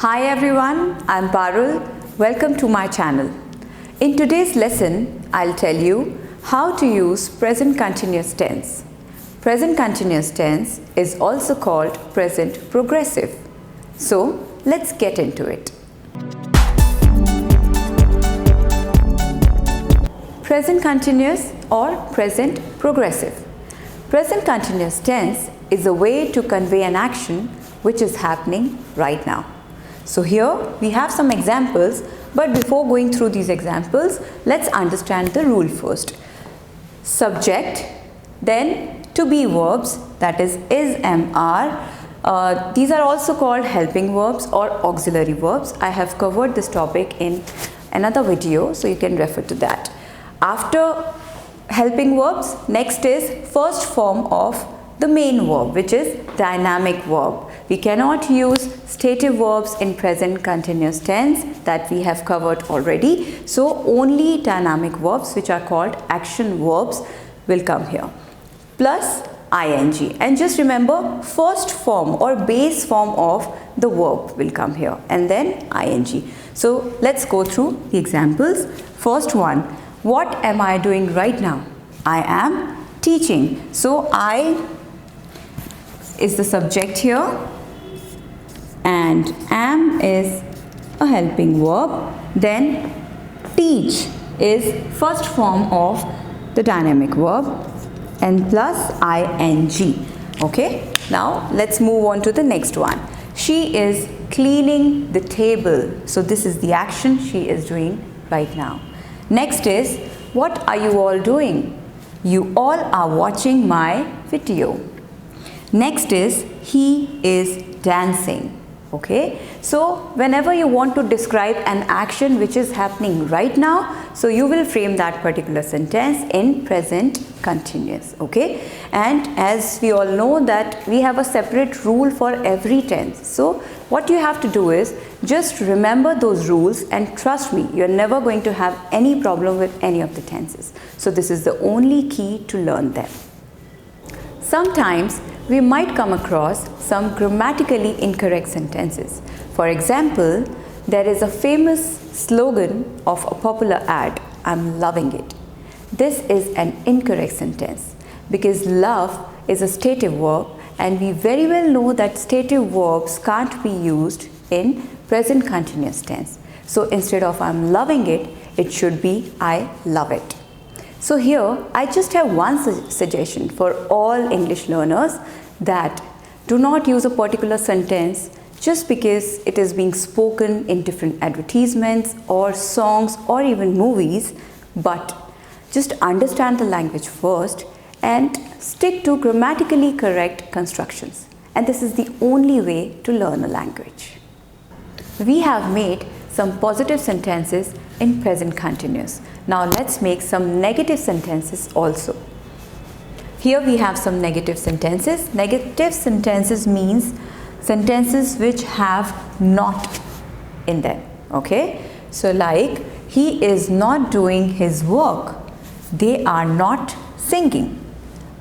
Hi everyone, I'm Parul. Welcome to my channel. In today's lesson, I'll tell you how to use present continuous tense. Present continuous tense is also called present progressive. So, let's get into it. Present continuous or present progressive. Present continuous tense is a way to convey an action which is happening right now. So here we have some examples, but before going through these examples, let's understand the rule first. Subject, then to be verbs, that is am, are. These are also called helping verbs or auxiliary verbs. I have covered this topic in another video, so you can refer to that. After helping verbs, next is first form of the main verb, which is dynamic verb. We cannot use stative verbs in present continuous tense, that we have covered already. So only dynamic verbs, which are called action verbs, will come here. Plus ing. And just remember, first form or base form of the verb will come here, and then ing. So let's go through the examples. First one, what am I doing right now? I am teaching. So I is the subject here, and am is a helping verb. Then teach is first form of the dynamic verb, and plus ing. Okay, now let's move on to the next one. She is cleaning the table. So this is the action she is doing right now. Next is, what are you all doing? You all are watching my video. Next is, he is dancing. Okay, so whenever you want to describe an action which is happening right now, so you will frame that particular sentence in present continuous. Okay, and as we all know that we have a separate rule for every tense. So what you have to do is just remember those rules, and trust me, you're never going to have any problem with any of the tenses. So this is the only key to learn them. Sometimes we might come across some grammatically incorrect sentences. For example, there is a famous slogan of a popular ad, I'm loving it. This is an incorrect sentence because love is a stative verb, and we very well know that stative verbs can't be used in present continuous tense. So instead of I'm loving it, it should be I love it. So here I just have one suggestion for all English learners, that do not use a particular sentence just because it is being spoken in different advertisements or songs or even movies, but just understand the language first and stick to grammatically correct constructions. And this is the only way to learn a language. We have made some positive sentences in present continuous. Now let's make some negative sentences also. Here we have some negative sentences. Negative sentences means sentences which have not in them. Okay, so like, he is not doing his work. They are not singing.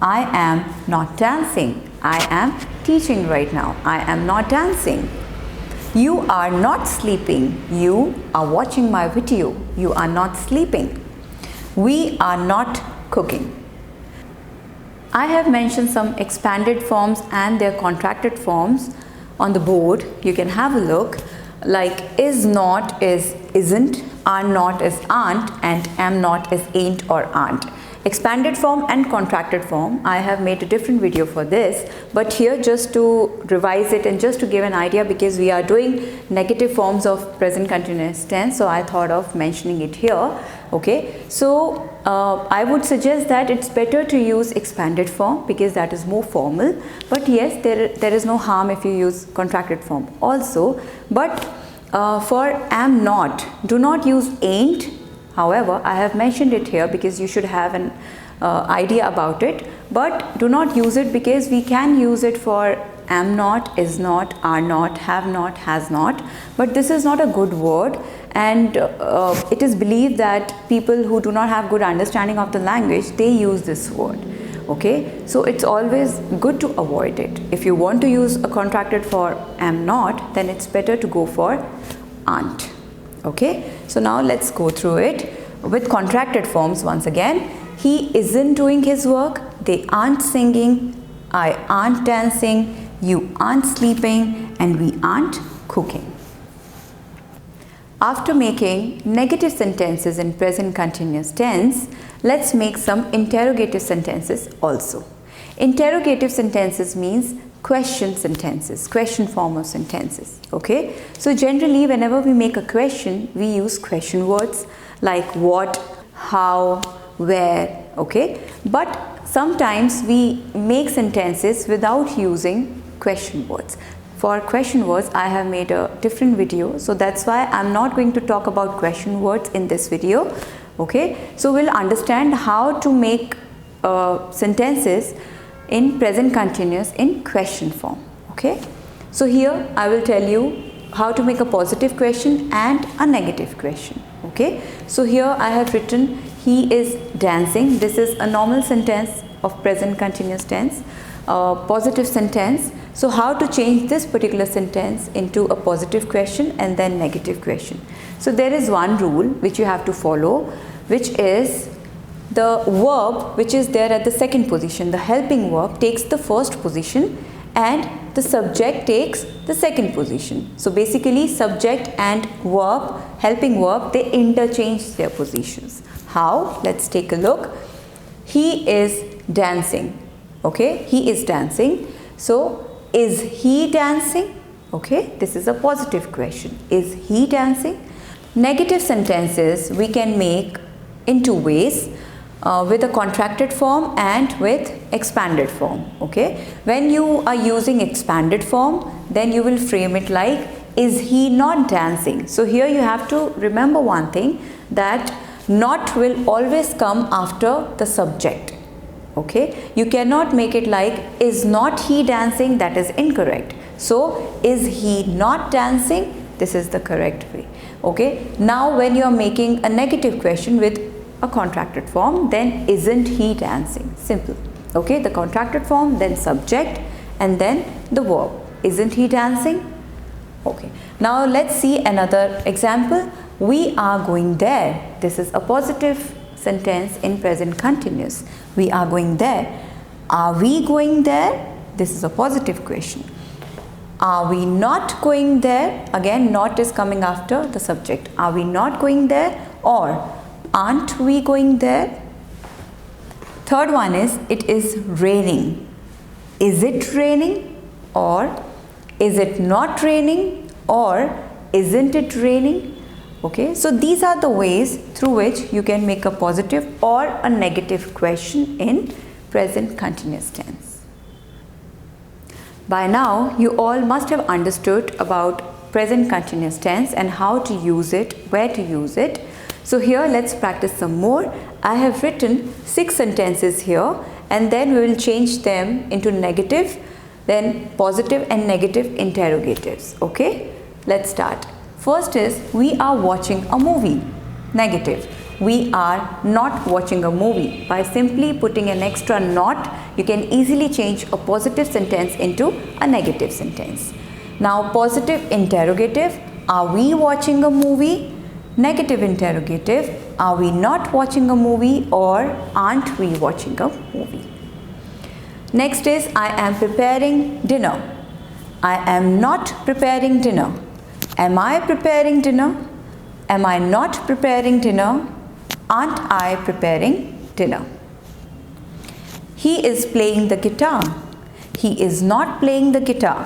I am not dancing. I am teaching right now. I am not dancing. You are not sleeping. You are watching my video. You are not sleeping. We are not cooking. I have mentioned some expanded forms and their contracted forms on the board. You can have a look. Like, is not is isn't, are not is aren't, and am not is ain't or aren't. Expanded form and contracted form, I have made a different video for this, but here just to revise it and just to give an idea, because we are doing negative forms of present continuous tense, so I thought of mentioning it here. Okay, so I would suggest that it's better to use expanded form because that is more formal, but yes, there is no harm if you use contracted form also. But for am not, do not use ain't. However, I have mentioned it here because you should have an idea about it, but do not use it because we can use it for am not, is not, are not, have not, has not, but this is not a good word, and it is believed that people who do not have good understanding of the language, they use this word. Okay, so it's always good to avoid it. If you want to use a contracted for am not, then it's better to go for aren't. Okay, so now let's go through it with contracted forms once again. He isn't doing his work, they aren't singing, I aren't dancing, you aren't sleeping, and we aren't cooking. After making negative sentences in present continuous tense, let's make some interrogative sentences also. Interrogative sentences means question sentences, question form of sentences. Okay, so generally whenever we make a question, we use question words like what, how, where. Okay, but sometimes we make sentences without using question words. For question words, I have made a different video, so that's why I'm not going to talk about question words in this video. Okay, so we'll understand how to make sentences in present continuous in question form. Okay, so here I will tell you how to make a positive question and a negative question. Okay, so here I have written he is dancing. This is a normal sentence of present continuous tense, positive sentence. So how to change this particular sentence into a positive question and then negative question? So there is one rule which you have to follow, which is the verb which is there at the second position, the helping verb, takes the first position and the subject takes the second position. So basically subject and verb, helping verb, they interchange their positions. How? Let's take a look. He is dancing. Okay, he is dancing. So is he dancing? Okay, this is a positive question. Is he dancing? Negative sentences we can make in two ways, with a contracted form and with expanded form. Okay, when you are using expanded form, then you will frame it like is he not dancing? So here you have to remember one thing, that not will always come after the subject. Okay, you cannot make it like is not he dancing, that is incorrect. So is he not dancing, this is the correct way. Okay, now when you are making a negative question with a contracted form, then isn't he dancing, simple. Okay, the contracted form, then subject and then the verb, isn't he dancing. Okay, now let's see another example. We are going there. This is a positive sentence in present continuous. We are going there. Are we going there? This is a positive question. Are we not going there? Again, not is coming after the subject. Are we not going there? Or aren't we going there? Third one is it is raining. Is it raining? Or is it not raining? Or isn't it raining? Okay, so these are the ways through which you can make a positive or a negative question in present continuous tense. By now, you all must have understood about present continuous tense and how to use it, where to use it. So here let's practice some more. I have written 6 sentences here and then we will change them into negative, then positive and negative interrogatives. Okay, let's start. First is we are watching a movie. Negative. We are not watching a movie. By simply putting an extra not, you can easily change a positive sentence into a negative sentence. Now positive interrogative. Are we watching a movie? Negative interrogative. Are we not watching a movie or aren't we watching a movie? Next is I am preparing dinner. I am not preparing dinner. Am I preparing dinner? Am I not preparing dinner? Aren't I preparing dinner? He is playing the guitar. He is not playing the guitar.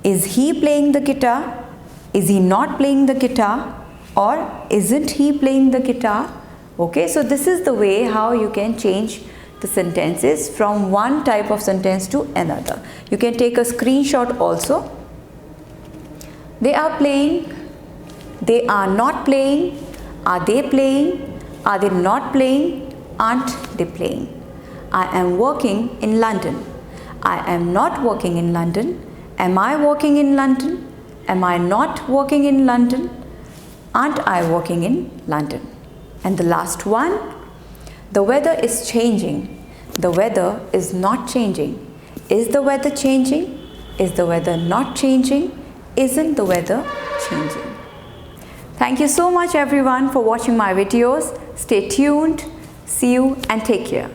Is he playing the guitar? Is he not playing the guitar? Or isn't he playing the guitar? Okay, so this is the way how you can change the sentences from one type of sentence to another. You can take a screenshot also. They are playing, they are not playing, are they playing, are they not playing, aren't they playing. I am working in London. I am not working in London. Am I working in London? Am I not working in London? Aren't I working in London? And the last one, the weather is changing. The weather is not changing. Is the weather changing? Is the weather not changing? Isn't the weather changing? Thank you so much everyone for watching my videos. Stay tuned. See you and take care.